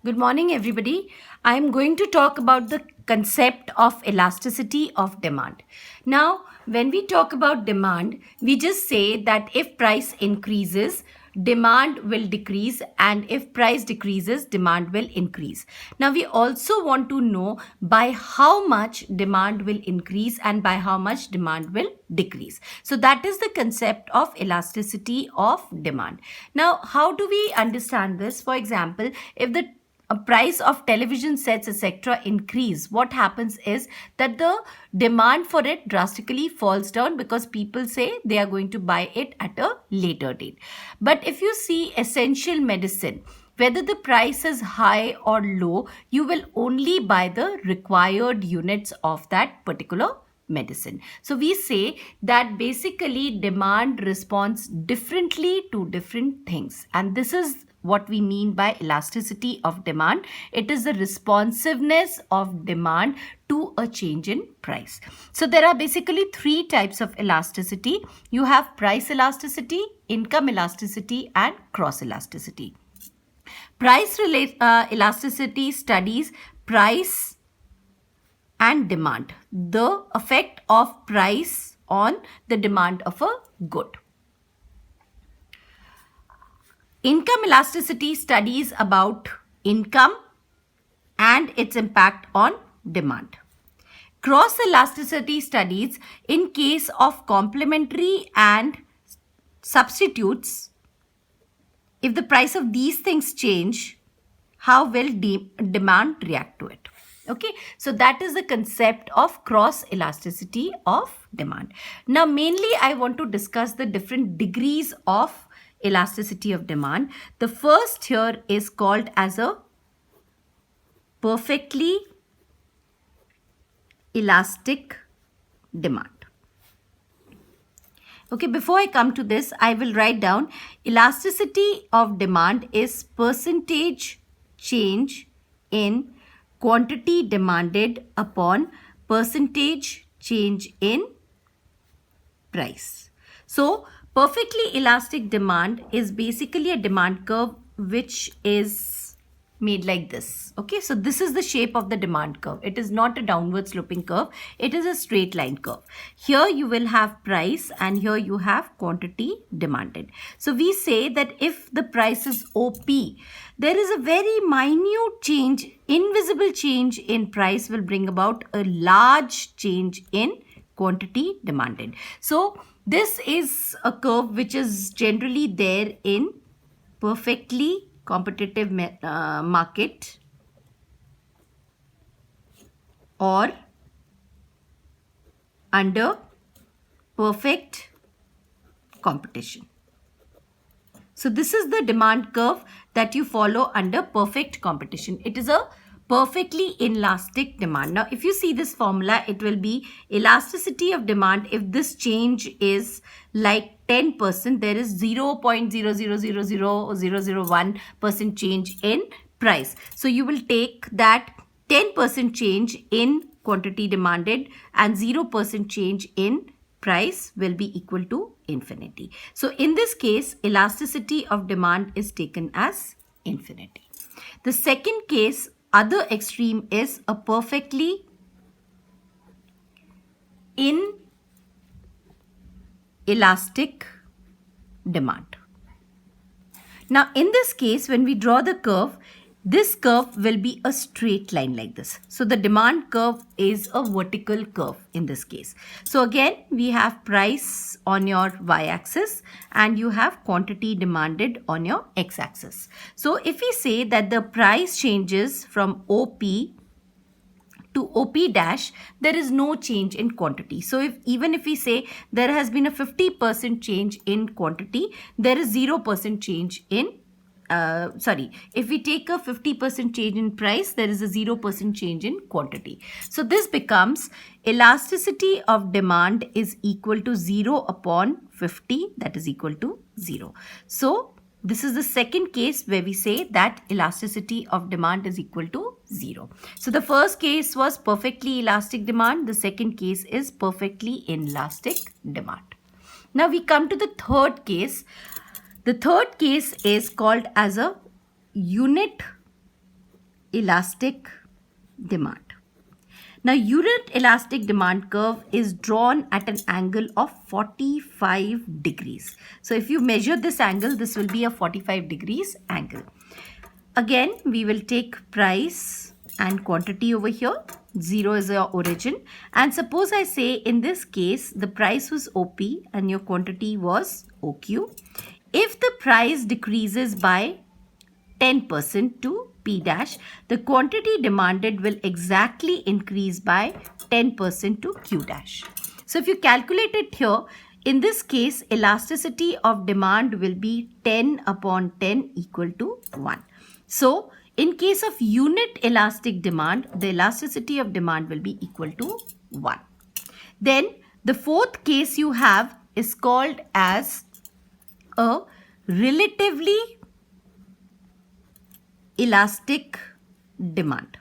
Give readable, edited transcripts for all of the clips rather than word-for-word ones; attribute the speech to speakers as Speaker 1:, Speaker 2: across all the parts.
Speaker 1: Good morning, everybody. I'm going to talk about the concept of elasticity of demand. Now, when we talk about demand, we just say that if price increases, demand will decrease, and if price decreases, demand will increase. Now, we also want to know by how much demand will increase and by how much demand will decrease. So that is the concept of elasticity of demand. Now, how do we understand this? For example, if the price of television sets etc increase, what happens is that the demand for it drastically falls down because people say they are going to buy it at a later date. But if you see essential medicine, whether the price is high or low, you will only buy the required units of that particular medicine. So we say that basically demand responds differently to different things, and this is what we mean by elasticity of demand. It is the responsiveness of demand to a change in price. So there are basically three types of elasticity. You have price elasticity, income elasticity, and cross elasticity. Elasticity studies price and demand, the effect of price on the demand of a good. Income elasticity studies about income and its impact on demand. Cross elasticity studies in case of complementary and substitutes. If the price of these things change, how will demand react to it? Okay, so that is the concept of cross elasticity of demand. Now, mainly I want to discuss the different degrees of elasticity of demand. The first here is called as a perfectly elastic demand. Okay, before I come to this, I will write down elasticity of demand is percentage change in quantity demanded upon percentage change in price. So, perfectly elastic demand is basically a demand curve which is made like this. Okay, so this is the shape of the demand curve. It is not a downward sloping curve. It is a straight line curve. Here you will have price and here you have quantity demanded. So we say that if the price is OP, there is a very minute change, invisible change in price will bring about a large change in quantity demanded. So this is a curve which is generally there in perfectly competitive market or under perfect competition. So this is the demand curve that you follow under perfect competition. It is a perfectly inelastic demand. Now, if you see this formula, it will be elasticity of demand. If this change is like 10%, there is 0.0000001% change in price. So you will take that 10% change in quantity demanded and 0% change in price will be equal to infinity. So in this case, elasticity of demand is taken as infinity. The second case, other extreme, is a perfectly inelastic demand. Now in this case, when we draw the curve, this curve will be a straight line like this. So the demand curve is a vertical curve in this case. So again, we have price on your y-axis and you have quantity demanded on your x-axis. So if we say that the price changes from OP to OP dash, there is no change in quantity. So even if we say there has been a 50% change in quantity, there is 0% change in if we take a 50% change in price, there is a 0% change in quantity. So this becomes elasticity of demand is equal to 0 upon 50, that is equal to 0. So this is the second case where we say that elasticity of demand is equal to 0. So the first case was perfectly elastic demand. The second case is perfectly inelastic demand. Now we come to the third case. The third case is called as a unit elastic demand. Now, unit elastic demand curve is drawn at an angle of 45 degrees. So, if you measure this angle, this will be a 45 degrees angle. Again, we will take price and quantity over here. 0 is your origin. And suppose I say in this case, the price was OP and your quantity was OQ. If the price decreases by 10% to P dash, the quantity demanded will exactly increase by 10% to Q dash. So if you calculate it here, in this case, elasticity of demand will be 10 upon 10 equal to 1. So in case of unit elastic demand, the elasticity of demand will be equal to 1. Then the fourth case you have is called as a relatively elastic demand.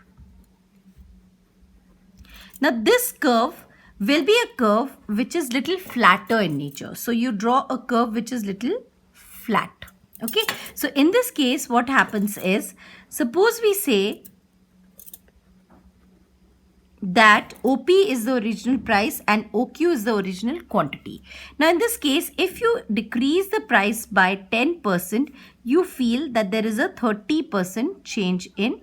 Speaker 1: Now this curve will be a curve which is little flatter in nature. So you draw a curve which is little flat. Okay. So in this case, what happens is, suppose we say that OP is the original price and OQ is the original quantity. Now in this case, if you decrease the price by 10%, you feel that there is a 30% change in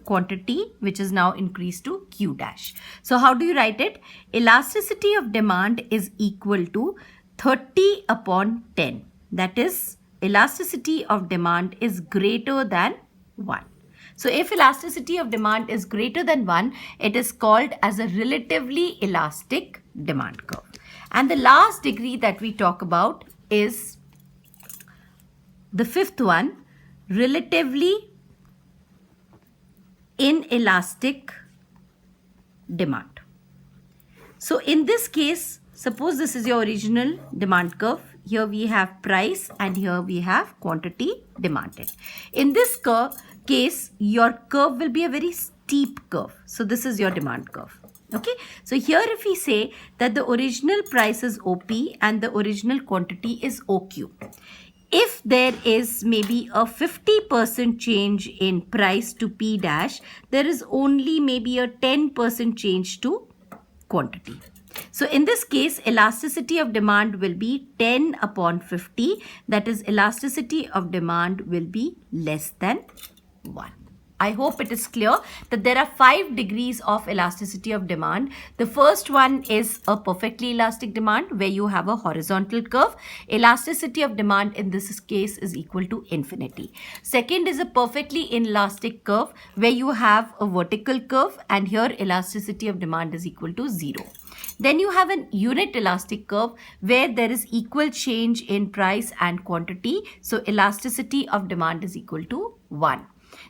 Speaker 1: quantity, which is now increased to Q dash. So how do you write it? Elasticity of demand is equal to 30 upon 10. That is, elasticity of demand is greater than 1. So if elasticity of demand is greater than 1, it is called as a relatively elastic demand curve. And the last degree that we talk about is the fifth one, relatively inelastic demand. So in this case, suppose this is your original demand curve. Here we have price and here we have quantity demanded. In this case, your curve will be a very steep curve. So this is your demand curve. Okay. So here if we say that the original price is OP and the original quantity is OQ. If there is maybe a 50% change in price to P dash, there is only maybe a 10% change to quantity. So in this case, elasticity of demand will be 10 upon 50. That is, elasticity of demand will be less than 1. I hope it is clear that there are 5 degrees of elasticity of demand. The first one is a perfectly elastic demand where you have a horizontal curve. Elasticity of demand in this case is equal to infinity. Second is a perfectly inelastic curve where you have a vertical curve and here elasticity of demand is equal to 0. Then you have an unit elastic curve where there is equal change in price and quantity. So elasticity of demand is equal to 1.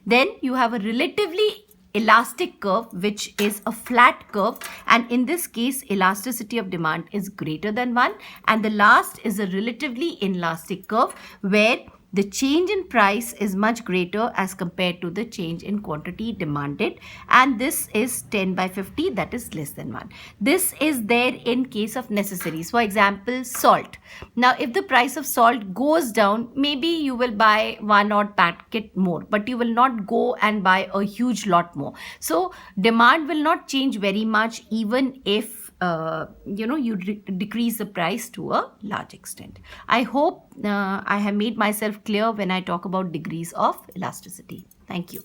Speaker 1: Then you have a relatively elastic curve, which is a flat curve. And in this case, elasticity of demand is greater than 1. And the last is a relatively inelastic curve where the change in price is much greater as compared to the change in quantity demanded. And this is 10 by 50, that is less than 1. This is there in case of necessaries. For example, salt. Now, if the price of salt goes down, maybe you will buy one odd packet more, but you will not go and buy a huge lot more. So, demand will not change very much even if you decrease the price to a large extent. I hope I have made myself clear when I talk about degrees of elasticity. Thank you.